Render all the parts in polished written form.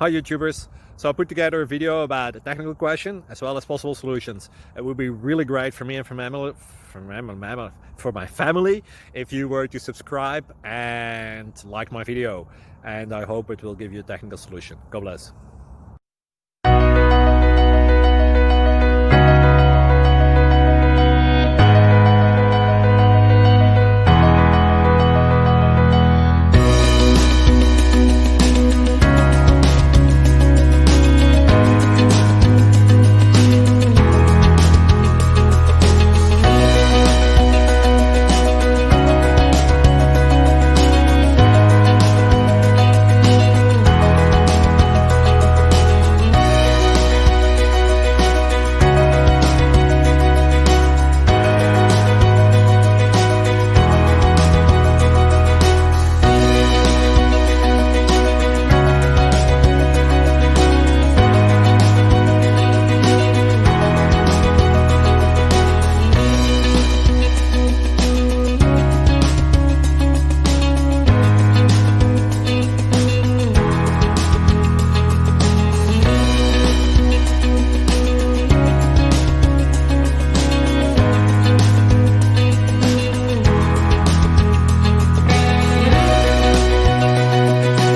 Hi YouTubers! So I put together a video about a technical question as well as possible solutions. It would be really great for me and for my family if you were to subscribe and like my video, and I hope it will give you a technical solution. God bless.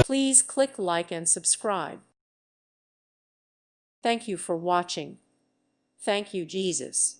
Please click like and subscribe. Thank you for watching. Thank you, Jesus.